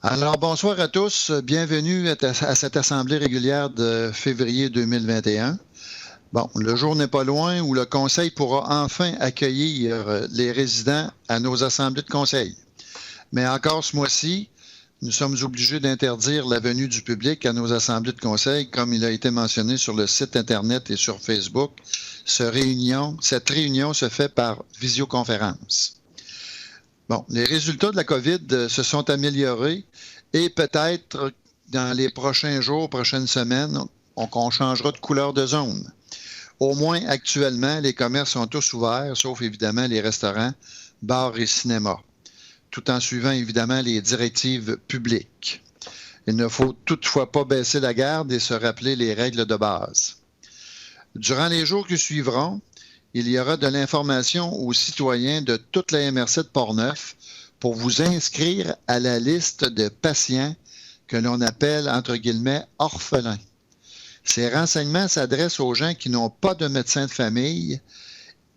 Alors, bonsoir à tous. Bienvenue à cette assemblée régulière de février 2021. Bon, le jour n'est pas loin où le Conseil pourra enfin accueillir les résidents à nos assemblées de conseil. Mais encore ce mois-ci, nous sommes obligés d'interdire la venue du public à nos assemblées de conseil, comme il a été mentionné sur le site Internet et sur Facebook. Cette réunion se fait par visioconférence. Bon, les résultats de la COVID se sont améliorés et peut-être dans les prochains jours, prochaines semaines, on changera de couleur de zone. Au moins, actuellement, les commerces sont tous ouverts, sauf évidemment les restaurants, bars et cinémas, tout en suivant évidemment les directives publiques. Il ne faut toutefois pas baisser la garde et se rappeler les règles de base. Durant les jours qui suivront, il y aura de l'information aux citoyens de toute la MRC de Portneuf pour vous inscrire à la liste de patients que l'on appelle, entre guillemets, orphelins. Ces renseignements s'adressent aux gens qui n'ont pas de médecin de famille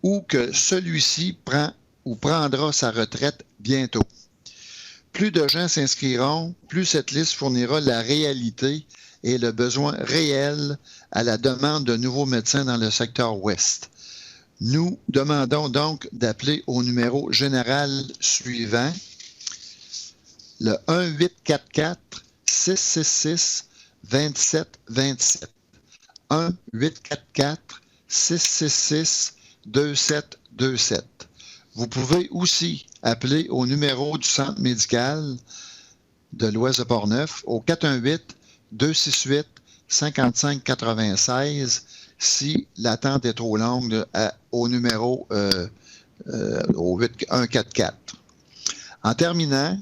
ou que celui-ci prend ou prendra sa retraite bientôt. Plus de gens s'inscriront, plus cette liste fournira la réalité et le besoin réel à la demande de nouveaux médecins dans le secteur ouest. Nous demandons donc d'appeler au numéro général suivant, le 1-844-666-2727. 1-844-666-2727. Vous pouvez aussi appeler au numéro du centre médical de l'Ouest de Portneuf au 418-268-5596 si l'attente est trop longue au numéro au 144. En terminant,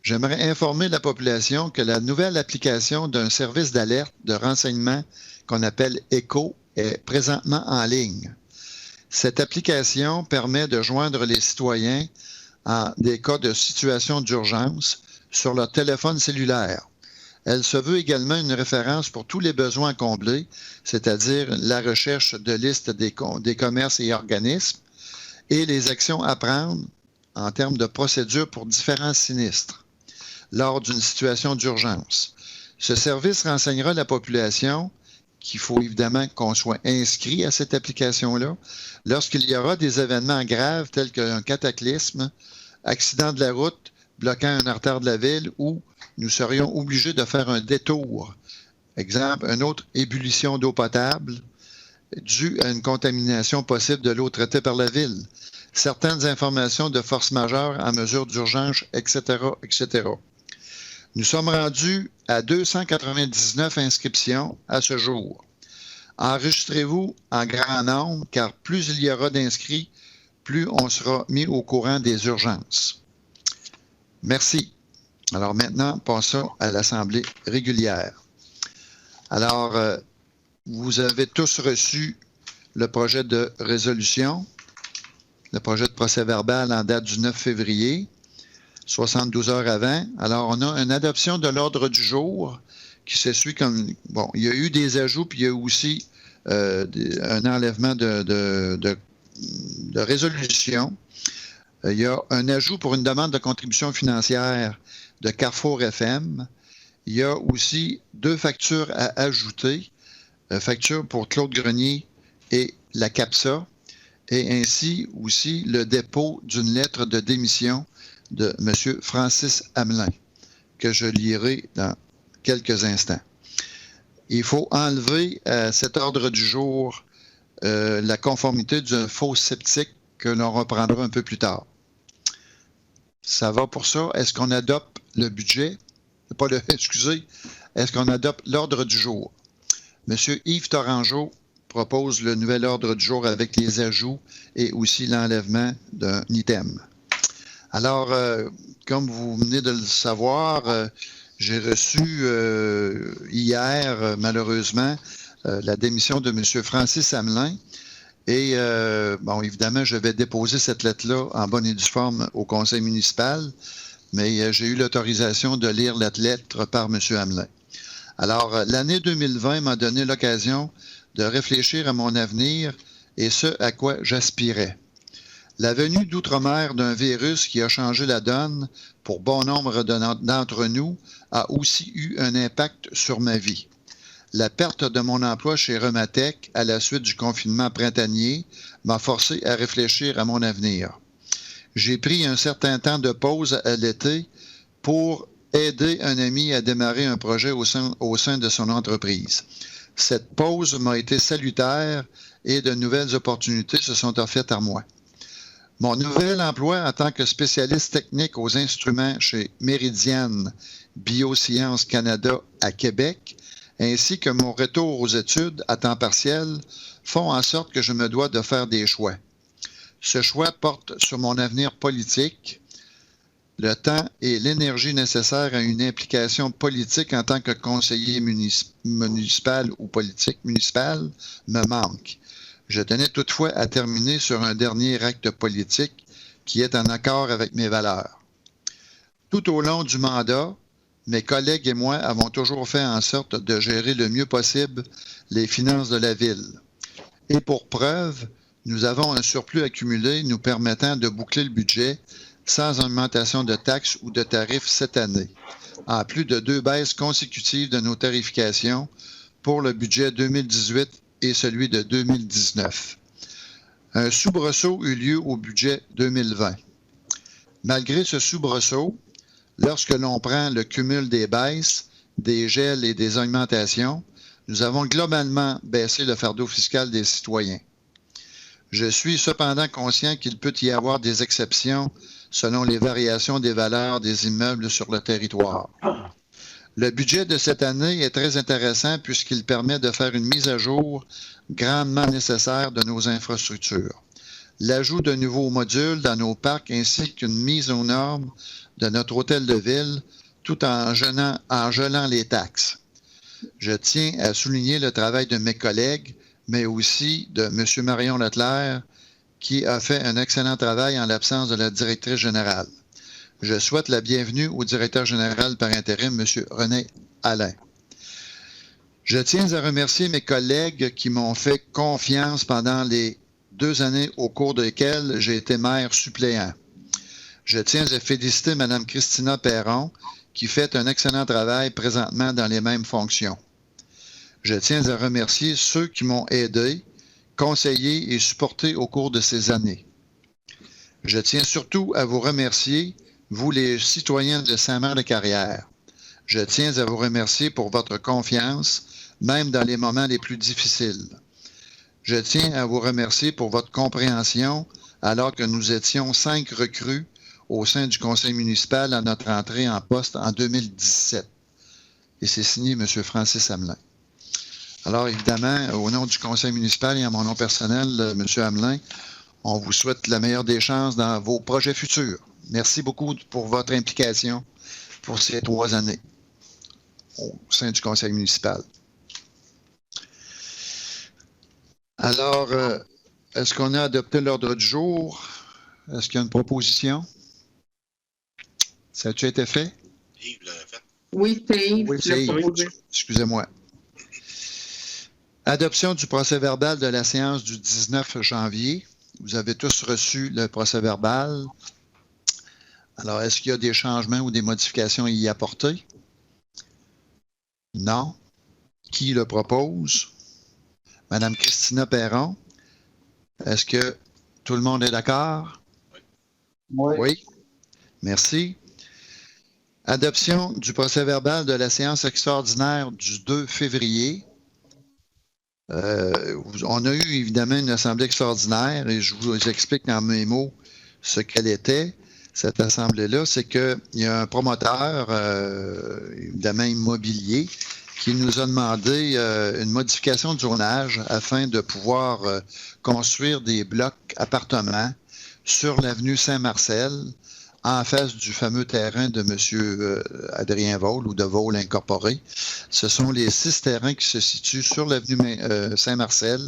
j'aimerais informer la population que la nouvelle application d'un service d'alerte de renseignement qu'on appelle ECHO est présentement en ligne. Cette application permet de joindre les citoyens en des cas de situation d'urgence sur leur téléphone cellulaire. Elle se veut également une référence pour tous les besoins à combler, c'est-à-dire la recherche de listes des commerces et organismes et les actions à prendre en termes de procédures pour différents sinistres lors d'une situation d'urgence. Ce service renseignera la population qu'il faut évidemment qu'on soit inscrit à cette application-là lorsqu'il y aura des événements graves tels qu'un cataclysme, accident de la route bloquant une artère de la ville ou nous serions obligés de faire un détour. Exemple, une autre ébullition d'eau potable due à une contamination possible de l'eau traitée par la ville. Certaines informations de force majeure en mesure d'urgence, etc., etc. Nous sommes rendus à 299 inscriptions à ce jour. Enregistrez-vous en grand nombre, car plus il y aura d'inscrits, plus on sera mis au courant des urgences. Merci. Alors maintenant, passons à l'Assemblée régulière. Alors, vous avez tous reçu le projet de résolution, le projet de procès-verbal en date du 9 février, 72 heures avant. Alors, on a une adoption de l'ordre du jour qui s'essuie comme... Bon, il y a eu des ajouts, puis il y a eu aussi un enlèvement de résolution. Il y a un ajout pour une demande de contribution financière de Carrefour FM. Il y a aussi 2 factures à ajouter, facture pour Claude Grenier et la CAPSA, et ainsi aussi le dépôt d'une lettre de démission de M. Francis Hamelin, que je lirai dans quelques instants. Il faut enlever à cet ordre du jour la conformité d'un faux sceptique que l'on reprendra un peu plus tard. Ça va pour ça. Est-ce qu'on adopte le budget? Excusez. Est-ce qu'on adopte l'ordre du jour? M. Yves Torangeau propose le nouvel ordre du jour avec les ajouts et aussi l'enlèvement d'un item. Alors, comme vous venez de le savoir, j'ai reçu hier, malheureusement, la démission de M. Francis Hamelin. Et, bon, évidemment, je vais déposer cette lettre-là en bonne et due forme au conseil municipal, mais j'ai eu l'autorisation de lire la lettre par M. Hamelin. Alors, l'année 2020 m'a donné l'occasion de réfléchir à mon avenir et ce à quoi j'aspirais. La venue d'outre-mer d'un virus qui a changé la donne pour bon nombre d'entre nous a aussi eu un impact sur ma vie. La perte de mon emploi chez Rematec à la suite du confinement printanier m'a forcé à réfléchir à mon avenir. J'ai pris un certain temps de pause à l'été pour aider un ami à démarrer un projet au sein de son entreprise. Cette pause m'a été salutaire et de nouvelles opportunités se sont offertes à moi. Mon nouvel emploi en tant que spécialiste technique aux instruments chez Meridian Biosciences Canada à Québec, ainsi que mon retour aux études à temps partiel, font en sorte que je me dois de faire des choix. Ce choix porte sur mon avenir politique, le temps et l'énergie nécessaires à une implication politique en tant que conseiller municipal ou politique municipal me manquent. Je tenais toutefois à terminer sur un dernier acte politique qui est en accord avec mes valeurs. Tout au long du mandat, mes collègues et moi avons toujours fait en sorte de gérer le mieux possible les finances de la ville. Et pour preuve, nous avons un surplus accumulé nous permettant de boucler le budget sans augmentation de taxes ou de tarifs cette année, en plus de 2 baisses consécutives de nos tarifications pour le budget 2018 et celui de 2019. Un soubresaut eut lieu au budget 2020. Malgré ce soubresaut, lorsque l'on prend le cumul des baisses, des gels et des augmentations, nous avons globalement baissé le fardeau fiscal des citoyens. Je suis cependant conscient qu'il peut y avoir des exceptions selon les variations des valeurs des immeubles sur le territoire. Le budget de cette année est très intéressant puisqu'il permet de faire une mise à jour grandement nécessaire de nos infrastructures. L'ajout de nouveaux modules dans nos parcs ainsi qu'une mise aux normes de notre hôtel de ville tout en gelant les taxes. Je tiens à souligner le travail de mes collègues, mais aussi de M. Marion Leclerc, qui a fait un excellent travail en l'absence de la directrice générale. Je souhaite la bienvenue au directeur général par intérim, M. René Alain. Je tiens à remercier mes collègues qui m'ont fait confiance pendant les 2 années au cours desquelles j'ai été maire suppléant. Je tiens à féliciter Mme Christina Perron, qui fait un excellent travail présentement dans les mêmes fonctions. Je tiens à remercier ceux qui m'ont aidé, conseillé et supporté au cours de ces années. Je tiens surtout à vous remercier, vous les citoyens de Saint-Mère-de-Carrière. Je tiens à vous remercier pour votre confiance, même dans les moments les plus difficiles. Je tiens à vous remercier pour votre compréhension alors que nous étions 5 recrues au sein du conseil municipal à notre entrée en poste en 2017. Et c'est signé M. Francis Hamelin. Alors, évidemment, au nom du conseil municipal et à mon nom personnel, M. Hamelin, on vous souhaite la meilleure des chances dans vos projets futurs. Merci beaucoup pour votre implication pour ces 3 années au sein du conseil municipal. Alors, est-ce qu'on a adopté l'ordre du jour? Est-ce qu'il y a une proposition? Ça a-tu été fait? Yves l'a fait. Oui, c'est Yves. Oui, c'est Yves. Excusez-moi. Adoption du procès-verbal de la séance du 19 janvier. Vous avez tous reçu le procès-verbal. Alors, est-ce qu'il y a des changements ou des modifications à y apporter? Non. Qui le propose? Madame Christina Perron. Est-ce que tout le monde est d'accord? Oui. Oui. Merci. Adoption du procès-verbal de la séance extraordinaire du 2 février. On a eu évidemment une assemblée extraordinaire et je vous explique dans mes mots ce qu'elle était, cette assemblée-là. C'est qu'il y a un promoteur, évidemment immobilier, qui nous a demandé une modification de zonage afin de pouvoir construire des blocs appartements sur l'avenue Saint-Marcel, en face du fameux terrain de M. Adrien Vaule ou de Vaule Incorporé. Ce sont les 6 terrains qui se situent sur l'avenue Saint-Marcel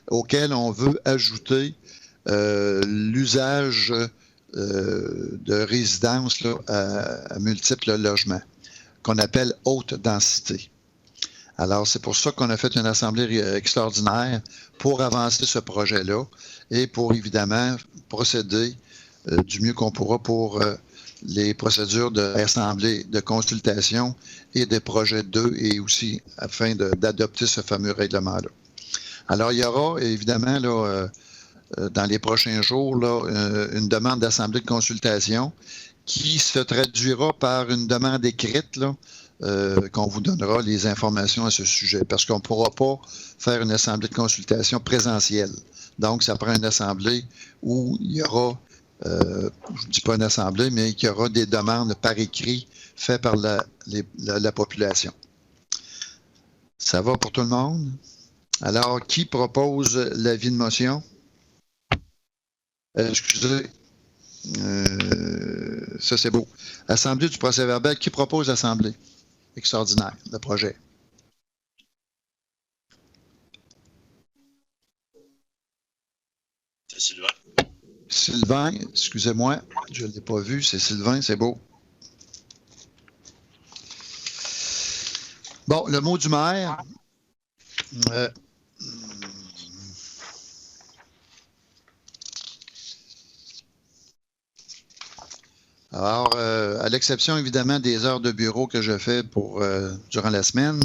auxquels on veut ajouter l'usage de résidences là, à multiples logements qu'on appelle haute densité. Alors, c'est pour ça qu'on a fait une assemblée extraordinaire pour avancer ce projet-là et pour, évidemment, procéder du mieux qu'on pourra pour les procédures d'assemblée, de consultation et des projets 2 et aussi afin d'adopter ce fameux règlement-là. Alors, il y aura, évidemment, là, dans les prochains jours, là, une demande d'assemblée de consultation qui se traduira par une demande écrite, là, qu'on vous donnera les informations à ce sujet, parce qu'on ne pourra pas faire une assemblée de consultation présentielle. Donc, ça prend une assemblée où il y aura, je ne dis pas une assemblée, mais qu'il y aura des demandes par écrit faites par la population. Ça va pour tout le monde? Alors, qui propose l'avis de motion? Excusez. Ça, c'est beau. Assemblée du procès-verbal. Qui propose l'assemblée extraordinaire, le projet? C'est Sylvain. Sylvain, excusez-moi, je ne l'ai pas vu. C'est Sylvain, c'est beau. Bon, le mot du maire. Alors, à l'exception évidemment des heures de bureau que je fais durant la semaine,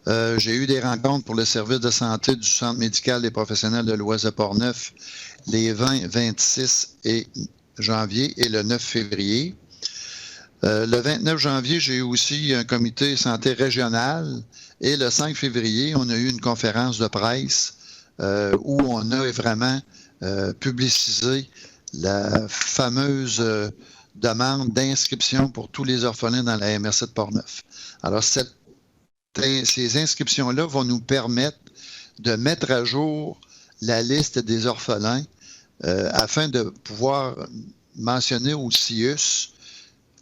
j'ai eu des rencontres pour le service de santé du Centre médical des professionnels de l'Ouest de Portneuf les 20, 26 janvier et le 9 février. Le 29 janvier, j'ai eu aussi un comité santé régional et le 5 février, on a eu une conférence de presse où on a vraiment publicisé la fameuse demande d'inscription pour tous les orphelins dans la MRC de Portneuf. Alors, ces inscriptions-là vont nous permettre de mettre à jour la liste des orphelins afin de pouvoir mentionner au CIUS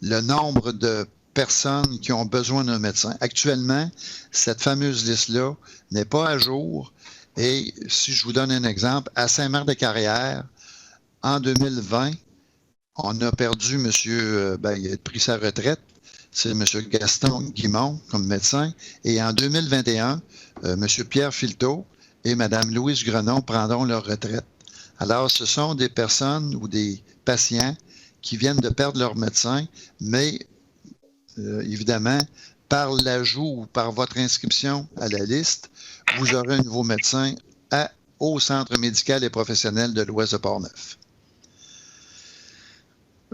le nombre de personnes qui ont besoin d'un médecin. Actuellement, cette fameuse liste-là n'est pas à jour et si je vous donne un exemple, à Saint-Marc-de-Carrière, en 2020, on a perdu monsieur, il a pris sa retraite, c'est M. Gaston Guimont comme médecin. Et en 2021, M. Pierre Filteau et Mme Louise Grenon prendront leur retraite. Alors, ce sont des personnes ou des patients qui viennent de perdre leur médecin, mais évidemment, par l'ajout ou par votre inscription à la liste, vous aurez un nouveau médecin au Centre médical et professionnel de l'Ouest de Portneuf.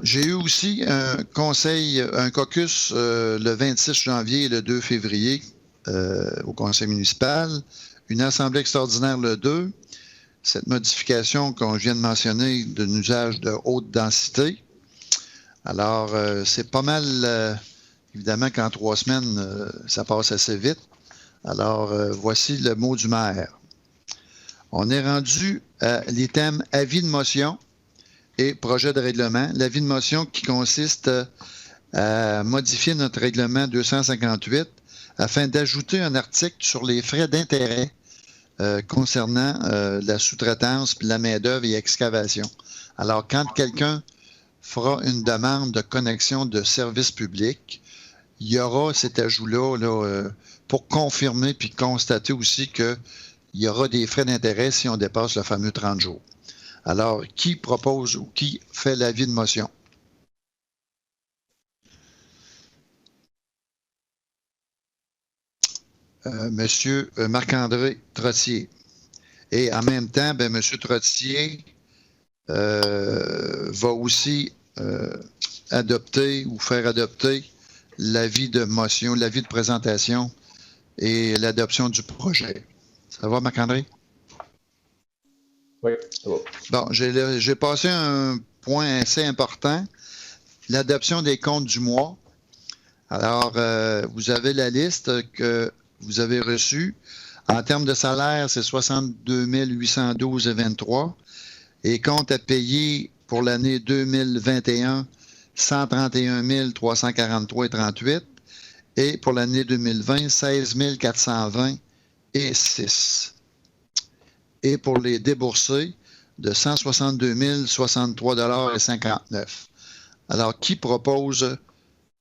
J'ai eu aussi un caucus le 26 janvier et le 2 février au conseil municipal, une assemblée extraordinaire le 2, cette modification qu'on vient de mentionner d'un usage de haute densité. Alors, c'est pas mal, évidemment qu'en 3 semaines, ça passe assez vite. Alors, voici le mot du maire. On est rendu à l'item avis de motion et projet de règlement. L'avis de motion qui consiste à modifier notre règlement 258 afin d'ajouter un article sur les frais d'intérêt concernant la sous-traitance, puis la main-d'œuvre et excavation. Alors, quand quelqu'un fera une demande de connexion de service public, il y aura cet ajout-là pour confirmer puis constater aussi qu'il y aura des frais d'intérêt si on dépasse le fameux 30 jours. Alors, qui propose ou qui fait l'avis de motion? Monsieur Marc-André Trottier. Et en même temps, Monsieur Trottier va aussi adopter ou faire adopter l'avis de motion, l'avis de présentation et l'adoption du projet. Ça va, Marc-André? Oui, ça va. Bon, j'ai passé un point assez important, l'adoption des comptes du mois. Alors, vous avez la liste que vous avez reçue. En termes de salaire, c'est 62 812,23. Et compte à payer pour l'année 2021, 131 343,38. Et pour l'année 2020, 16 420,6. Et pour les déboursés, de 162 063,59 $. Alors, qui propose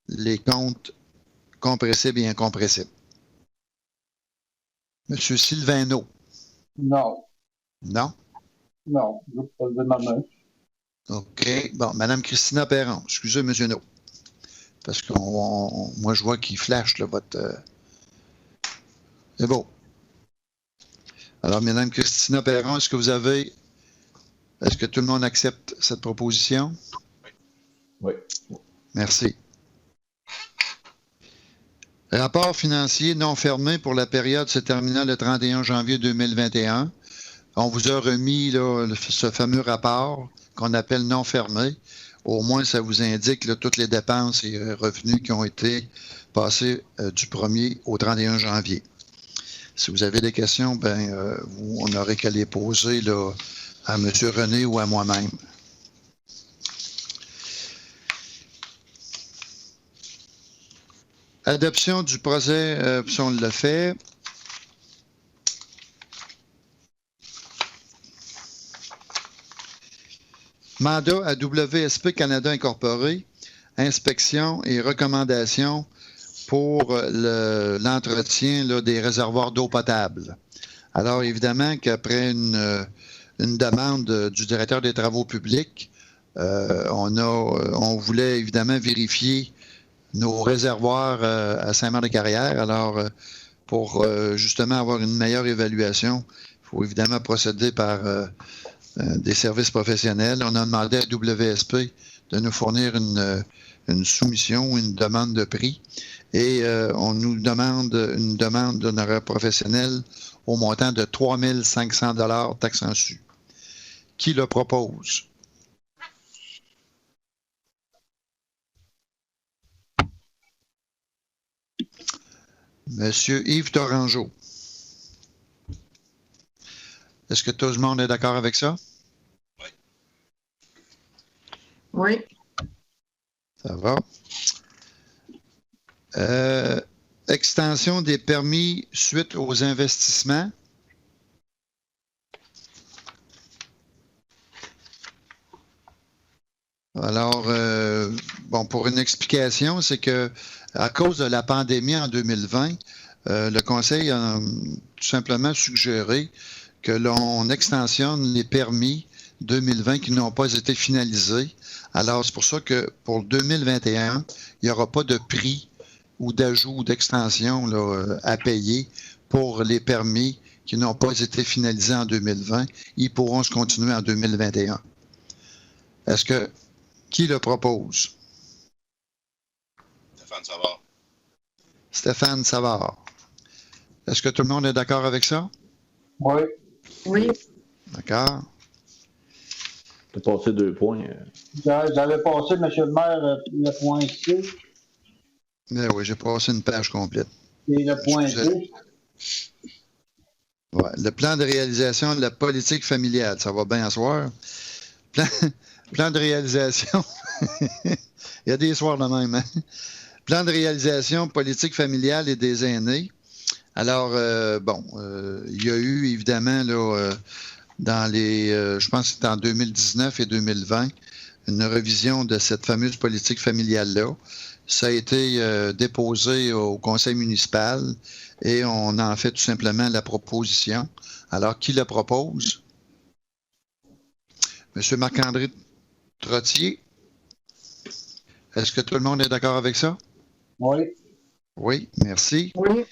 les comptes compressibles et incompressibles? M. Sylvain. Non. Non? Non. Je vais pas lever ma main. OK. Bon, Mme Christina Perron. Excusez, M. No. Parce que moi, je vois qu'il flash, là, votre... C'est beau. Alors, Mme Christina Perron, est-ce que tout le monde accepte cette proposition? Oui. Merci. Rapport financier non fermé pour la période se terminant le 31 janvier 2021. On vous a remis là, ce fameux rapport qu'on appelle non fermé. Au moins, ça vous indique là, toutes les dépenses et revenus qui ont été passés du 1er au 31 janvier. Si vous avez des questions, on n'aurait qu'à les poser là, à M. René ou à moi-même. Adoption du projet, si on le fait. Mandat à WSP Canada Incorporé, inspection et recommandations pour l'entretien des réservoirs d'eau potable. Alors, évidemment qu'après une demande du directeur des travaux publics, on voulait évidemment vérifier nos réservoirs à Saint-Marc-des-Carrières. Alors, pour justement avoir une meilleure évaluation, il faut évidemment procéder par des services professionnels. On a demandé à WSP de nous fournir une soumission ou une demande de prix et on nous demande une demande d'honoraires professionnels au montant de 3 500 $ taxes en su. Qui le propose? Monsieur Yves Torangeau. Est-ce que tout le monde est d'accord avec ça? Oui. Ça va. Extension des permis suite aux investissements. Alors, pour une explication, c'est que à cause de la pandémie en 2020, le Conseil a tout simplement suggéré que l'on extensionne les permis 2020 qui n'ont pas été finalisés. Alors, c'est pour ça que pour 2021, il n'y aura pas de prix ou d'ajout ou d'extension à payer pour les permis qui n'ont pas été finalisés en 2020. Ils pourront se continuer en 2021. Est-ce que qui le propose? Stéphane Savard. Stéphane Savard. Est-ce que tout le monde est d'accord avec ça? Oui. Oui. D'accord. Tu as passé 2 points. J'avais passé, M. le maire, le point C Mais oui, j'ai passé une page complète. et le point D. Ouais, le plan de réalisation de la politique familiale, ça va bien à soir. Plan de réalisation, il y a des soirs de même. Hein? Plan de réalisation politique familiale et des aînés. Alors, il y a eu évidemment là, dans les, je pense que c'était en 2019 et 2020, une révision de cette fameuse politique familiale-là. Ça a été déposé au conseil municipal et on en fait tout simplement la proposition. Alors, qui la propose? Monsieur Marc-André Trottier. Est-ce que tout le monde est d'accord avec ça? Oui. Oui, merci. Oui.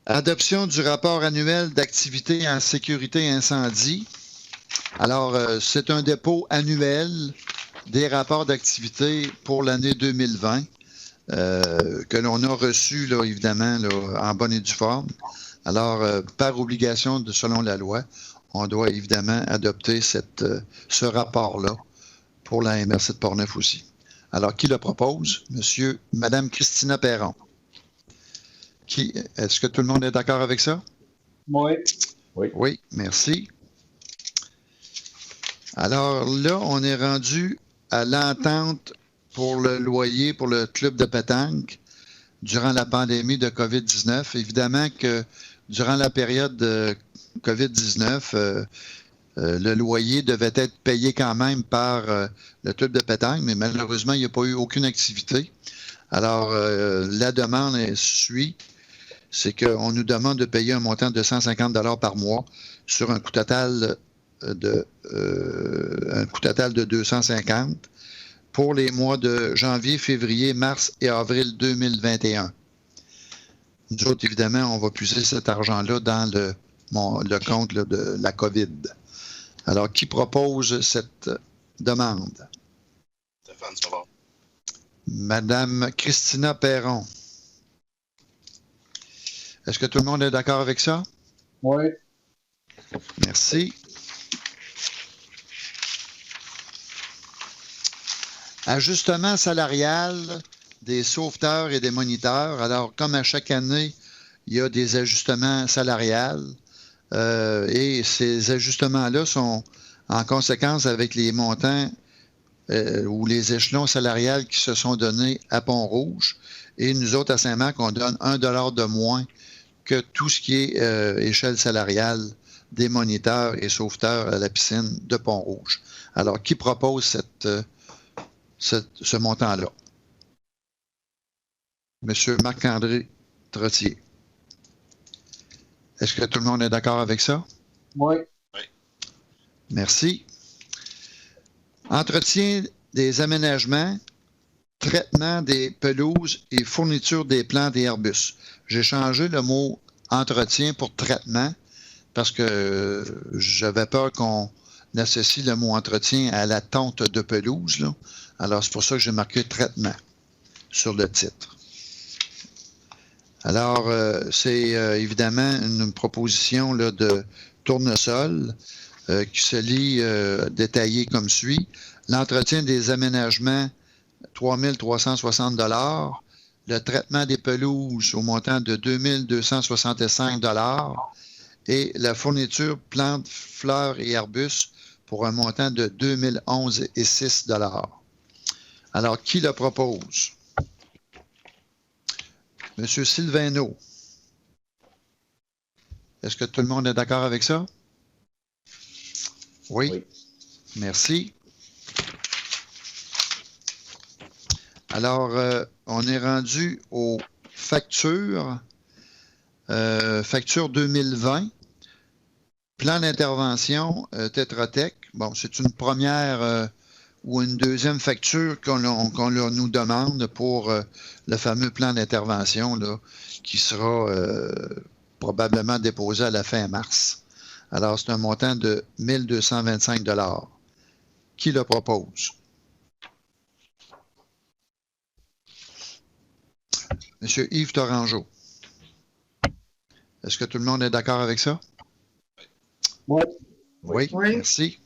Adoption du rapport annuel d'activité en sécurité incendie. Alors, c'est un dépôt annuel des rapports d'activité pour l'année 2020 que l'on a reçu, là, évidemment, là, en bonne et due forme. Alors, par obligation, selon la loi, on doit évidemment adopter ce rapport-là pour la MRC de Portneuf aussi. Alors, qui le propose? Madame Christina Perron. Est-ce que tout le monde est d'accord avec ça? Oui. Oui. Oui, merci. Alors là, on est rendu à l'entente pour le loyer pour le club de pétanque durant la pandémie de COVID-19. Évidemment que durant la période de COVID-19, le loyer devait être payé quand même par le club de pétanque, mais malheureusement, il n'y a pas eu aucune activité. Alors, la demande suit. c'est qu'on nous demande de payer un montant de 150 $ par mois sur un coût total de 250 pour les mois de janvier, février, mars et avril 2021. Nous autres, évidemment, on va puiser cet argent-là dans le compte là, de la COVID. Alors, qui propose cette demande? Stéphane Savard. Madame Christina Perron. Est-ce que tout le monde est d'accord avec ça? Oui. Merci. Ajustement salarial des sauveteurs et des moniteurs. Alors, comme à chaque année, il y a des ajustements salariales et ces ajustements-là sont en conséquence avec les montants ou les échelons salariales qui se sont donnés à Pont-Rouge. Et nous autres, à Saint-Marc, on donne 1 $ de moins que tout ce qui est échelle salariale des moniteurs et sauveteurs à la piscine de Pont-Rouge. Alors, qui propose ce montant-là? Monsieur Marc-André Trottier. Est-ce que tout le monde est d'accord avec ça? Oui. Merci. Entretien des aménagements, traitement des pelouses et fourniture des plants des arbustes. J'ai changé le mot entretien pour traitement parce que j'avais peur qu'on associe le mot entretien à la tonte de pelouse, là. Alors, c'est pour ça que j'ai marqué traitement sur le titre. Alors, c'est évidemment une proposition là, de tournesol qui se lit détaillé comme suit. L'entretien des aménagements, 3 360 $. Le traitement des pelouses au montant de 2 265 $ et la fourniture plantes, fleurs et arbustes pour un montant de 2011,06 $. Alors, qui le propose? Monsieur Sylvaino. Est-ce que tout le monde est d'accord avec ça? Oui. Oui. Merci. Alors, on est rendu aux factures. Facture 2020. Plan d'intervention Tetra Tech. Bon, c'est une première ou une deuxième facture qu'on nous demande pour le fameux plan d'intervention là, qui sera probablement déposé à la fin mars. Alors, c'est un montant de 1 225 $. Qui le propose? Monsieur Yves Torangeau. Est-ce que tout le monde est d'accord avec ça? Oui. Oui, Oui. merci.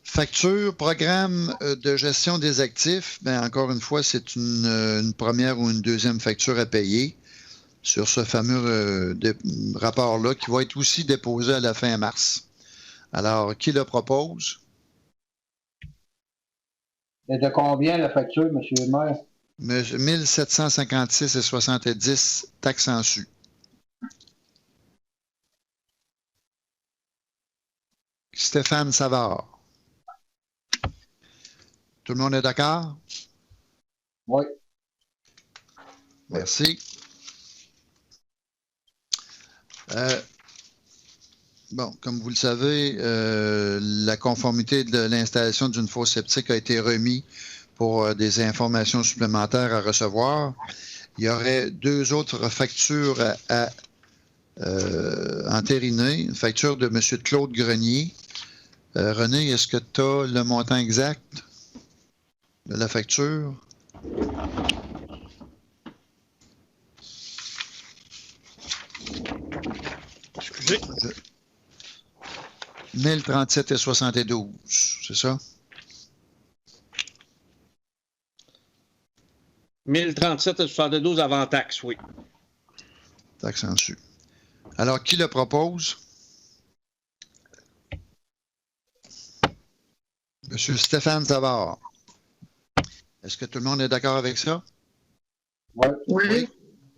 Facture, programme de gestion des actifs. Bien, encore une fois, c'est une première ou une deuxième facture à payer sur ce fameux rapport-là qui va être aussi déposé à la fin mars. Alors, qui le propose? Et de combien la facture, M. le maire? 1756,70 taxes en su. Stéphane Savard. Tout le monde est d'accord? Oui. Merci. Bon, comme vous le savez, la conformité de l'installation d'une fosse septique a été remise pour des informations supplémentaires à recevoir. Il y aurait 2 autres factures à entériner. Une facture de M. Claude Grenier. René, est-ce que tu as le montant exact de la facture? Excusez. 1037,72, c'est ça? 1037,72 avant taxe, oui. Taxe en su. Alors, qui le propose? Monsieur Stéphane Savard. Est-ce que tout le monde est d'accord avec ça? Oui. Oui.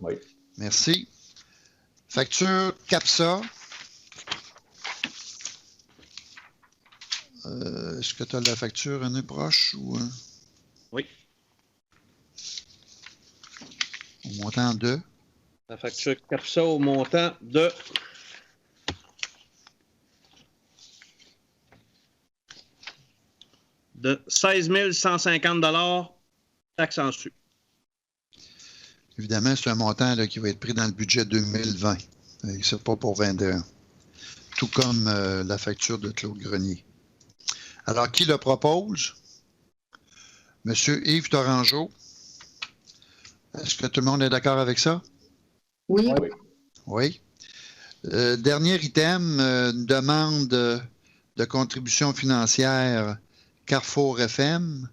Oui. Merci. Facture CAPSA. Est-ce que tu as la facture, René, proche? Ou, Oui. au montant de? La facture CAPSA au montant de 16 150 taxes en su. Évidemment, c'est un montant là, qui va être pris dans le budget 2020. C'est pas pour 21. Tout comme la facture de Claude Grenier. Alors, qui le propose? Monsieur Yves Torangeau. Est-ce que tout le monde est d'accord avec ça? Oui. Oui. Oui. Dernier item, une demande de contribution financière Carrefour FM.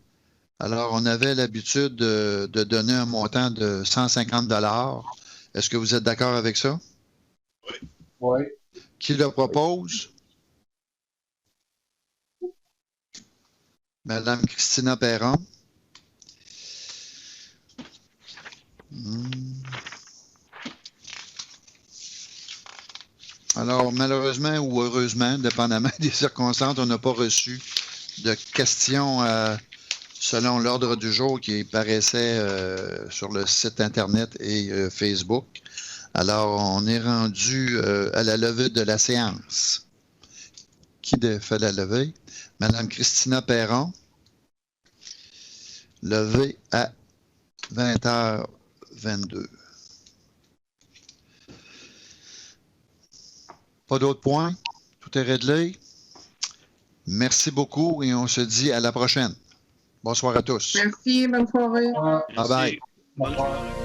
Alors, on avait l'habitude de donner un montant de 150 $. Est-ce que vous êtes d'accord avec ça? Oui. Qui le propose? Madame Christina Perron. Alors, malheureusement ou heureusement, dépendamment des circonstances, on n'a pas reçu de questions selon l'ordre du jour qui paraissait sur le site Internet et Facebook. Alors, on est rendu à la levée de la séance. Qui fait la levée? Madame Christina Perron. Levée à 20h22. Pas d'autres points? Tout est réglé? Merci beaucoup et on se dit à la prochaine. Bonsoir à tous. Merci, bonne soirée. Bye bye. Bonne soirée.